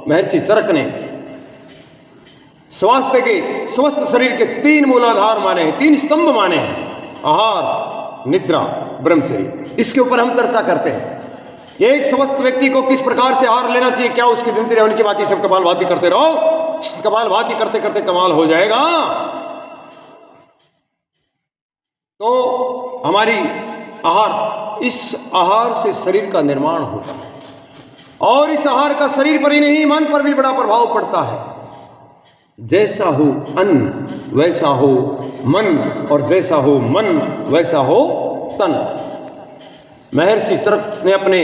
महर्षि चरक ने स्वास्थ्य के स्वस्थ शरीर के 3 मूलाधार माने हैं, 3 स्तंभ माने हैं, आहार, निद्रा, ब्रह्मचर्य। इसके ऊपर हम चर्चा करते हैं। एक स्वस्थ व्यक्ति को किस प्रकार से आहार लेना चाहिए, क्या उसकी दिनचर्या होनी चाहिए, बाकी सब कपालभाति करते रहो। कपालभाति करते करते कमाल हो जाएगा। तो हमारी आहार, इस आहार से शरीर का निर्माण होता है और इस आहार का शरीर पर ही नहीं मन पर भी बड़ा प्रभाव पड़ता है। जैसा हो अन्न वैसा हो मन, और जैसा हो मन वैसा हो तन। महर्षि चरक ने अपने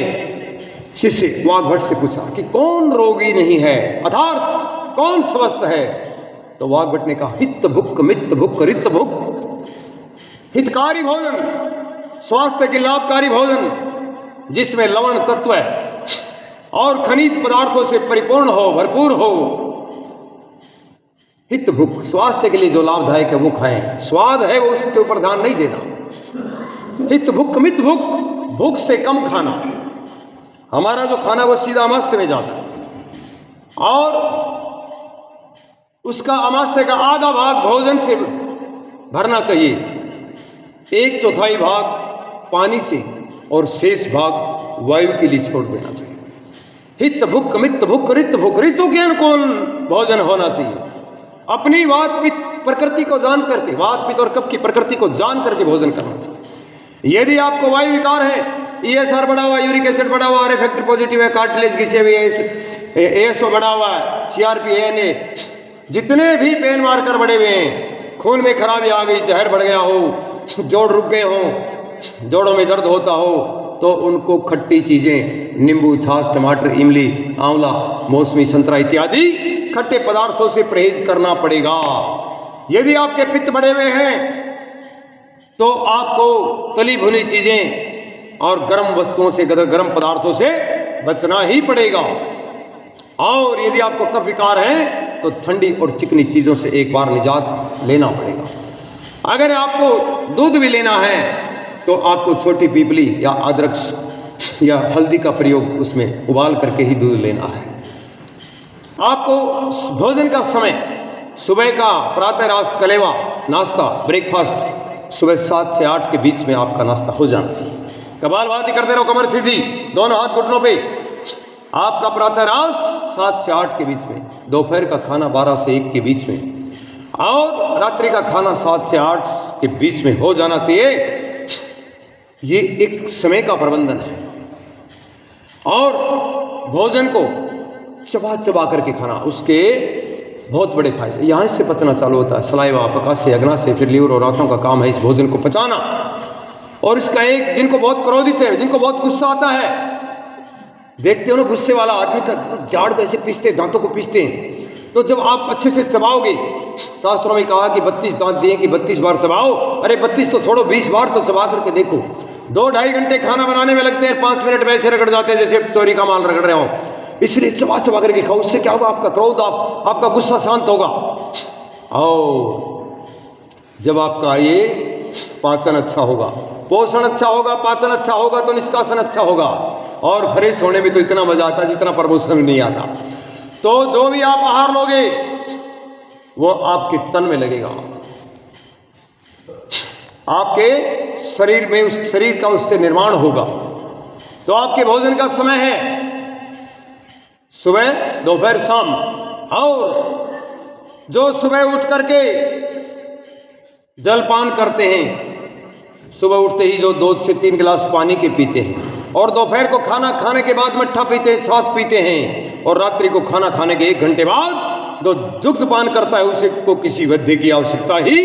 शिष्य वाग्भट से पूछा कि कौन रोगी नहीं है, अर्थात कौन स्वस्थ है। तो वाग्भट ने कहा हित भुक मित भुक रित भुक। हितकारी भोजन, स्वास्थ्य के लाभकारी भोजन जिसमें लवण तत्व और खनिज पदार्थों से परिपूर्ण हो, भरपूर हो। हित भुक, स्वास्थ्य के लिए जो लाभदायक है वो खाएं, स्वाद है वो उसके ऊपर ध्यान नहीं देना। हित भुक मित भुक, भूख से कम खाना। हमारा जो खाना वो सीधा अमास्य में जाता है और उसका अमास्य का आधा भाग भोजन से भरना चाहिए, 1/4 भाग पानी से और शेष भाग वायु के लिए छोड़ देना चाहिए। हित भुक मित भुक रित भुक, ऋतु के अनुकूल भोजन होना चाहिए। अपनी वात पित्त प्रकृति को जान करके, वात पित्त और कफ की प्रकृति को जान करके भोजन करना चाहिए। यदि आपको वायु विकार है, ESR बढ़ा हुआ है, यूरिक एसिड बढ़ा हुआ है, रिफ्रैक्टिव पॉजिटिव है, कार्टिलेज घिसे हुए है, ASO बढ़ा हुआ है, CRP ANA, जितने भी पेन मार्कर बढ़े हुए हैं, खून में खराबी आ गई, जहर बढ़ गया हो, जोड़ रुक गए हो, जोड़ों में दर्द होता हो, तो उनको खट्टी चीजें, नींबू, छाछ, टमाटर, इमली, आंवला, मौसमी, संतरा इत्यादि खट्टे पदार्थों से परहेज करना पड़ेगा। यदि आपके पित्त बढ़े हुए हैं तो आपको तली भुनी चीजें और गर्म वस्तुओं से, गर्म पदार्थों से बचना ही पड़ेगा। और यदि आपको कफ विकार है तो ठंडी और चिकनी चीजों से एक बार निजात लेना पड़ेगा। अगर आपको दूध भी लेना है तो आपको छोटी पीपली या अदरक या हल्दी का प्रयोग उसमें उबाल करके ही दूध लेना है। आपको भोजन का समय सुबह का प्रातःरास कलेवा नाश्ता, ब्रेकफास्ट सुबह 7 से 8 के बीच में आपका नाश्ता हो जाना चाहिए। कपालभाति करते रहो, कमर सीधी, दोनों हाथ घुटनों पे। आपका प्रातःरास 7 से 8 के बीच में, दोपहर का खाना 12 से 1 के बीच में और रात्रि का खाना 7 से 8 के बीच में हो जाना चाहिए। ये एक समय का प्रबंधन है। और भोजन को चबा चबा करके खाना, उसके बहुत बड़े फायदे। यहाँ से पचना चालू होता है, सलाइवा, पकासे, अग्ना से, फिर लीवर और आंतों का काम है इस भोजन को पचाना। और इसका एक, जिनको बहुत क्रोधित है, जिनको बहुत गुस्सा आता है, देखते हो ना गुस्से वाला आदमी का जाड़ कैसे पीसते, दांतों को पीसते हैं। तो जब आप अच्छे से चबाओगे, शास्त्रों में कहा कि 32 दांत दिए कि 32 बार चबाओ। अरे 32 तो छोड़ो, 20 बार तो चबा करके देखो। 2-2.5 घंटे खाना बनाने में लगते हैं, 5 मिनट वैसे रगड़ जाते हैं जैसे चोरी का माल रगड़ रहे हो। इसलिए चबा चबा करके खाओ, उससे क्या होगा, आपका क्रोध, आपका गुस्सा शांत होगा। और जब आपका ये पाचन अच्छा होगा, पोषण अच्छा होगा, पाचन अच्छा होगा तो निष्कासन अच्छा होगा। और फ्रेश होने में तो इतना मजा आता है जितना प्रमोशन में नहीं आता। तो जो भी आप आहार लोगे वो आपके तन में लगेगा, आपके शरीर में, उस शरीर का उससे निर्माण होगा। तो आपके भोजन का समय है सुबह, दोपहर, शाम। और जो सुबह उठ करके जलपान करते हैं, सुबह उठते ही जो 2 से 3 गिलास पानी के पीते हैं, और दोपहर को खाना खाने के बाद मट्ठा पीते हैं, छाछ पीते हैं, और रात्रि को खाना खाने के 1 घंटे बाद जो दुग्ध पान करता है उसे को किसी वैद्य की आवश्यकता ही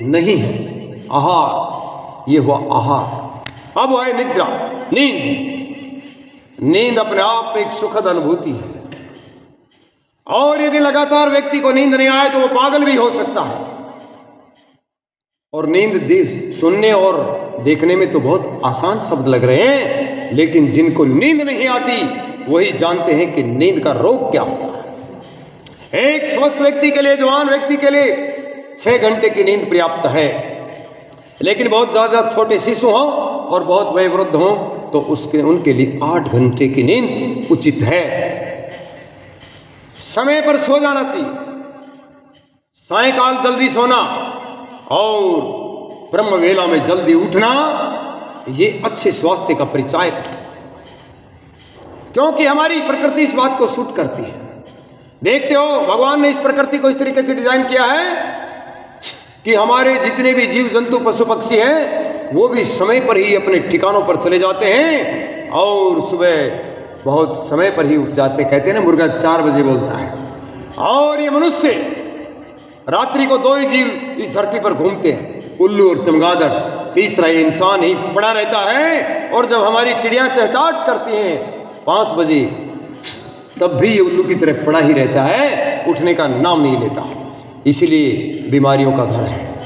नहीं है। आहार, ये हुआ आहार। अब है निद्रा, नींद। नींद अपने आप में एक सुखद अनुभूति है। और यदि लगातार व्यक्ति को नींद नहीं आए तो वो पागल भी हो सकता है। और नींद सुनने और देखने में तो बहुत आसान शब्द लग रहे हैं, लेकिन जिनको नींद नहीं आती वही जानते हैं कि नींद का रोग क्या होता है। एक स्वस्थ व्यक्ति के लिए, जवान व्यक्ति के लिए 6 घंटे की नींद पर्याप्त है। लेकिन बहुत ज़्यादा छोटे शिशु हों और बहुत वयोवृद्ध हों तो उनके लिए 8 घंटे की नींद उचित है। समय पर सो जाना चाहिए, सायंकाल जल्दी सोना और ब्रह्म वेला में जल्दी उठना, ये अच्छे स्वास्थ्य का परिचायक है। क्योंकि हमारी प्रकृति इस बात को सूट करती है। देखते हो भगवान ने इस प्रकृति को इस तरीके से डिजाइन किया है कि हमारे जितने भी जीव जंतु पशु पक्षी हैं वो भी समय पर ही अपने ठिकानों पर चले जाते हैं और सुबह बहुत समय पर ही उठ जाते। कहते हैं ना, मुर्गा 4 बजे बोलता है। और ये मनुष्य रात्रि को 2 ही जीव इस धरती पर घूमते हैं, उल्लू और चमगादड़। तीसरा ये इंसान ही पड़ा रहता है। और जब हमारी चिड़िया चहचहाट करती हैं 5 बजे, तब भी ये उल्लू की तरह पड़ा ही रहता है, उठने का नाम नहीं लेता। इसीलिए बीमारियों का घर है।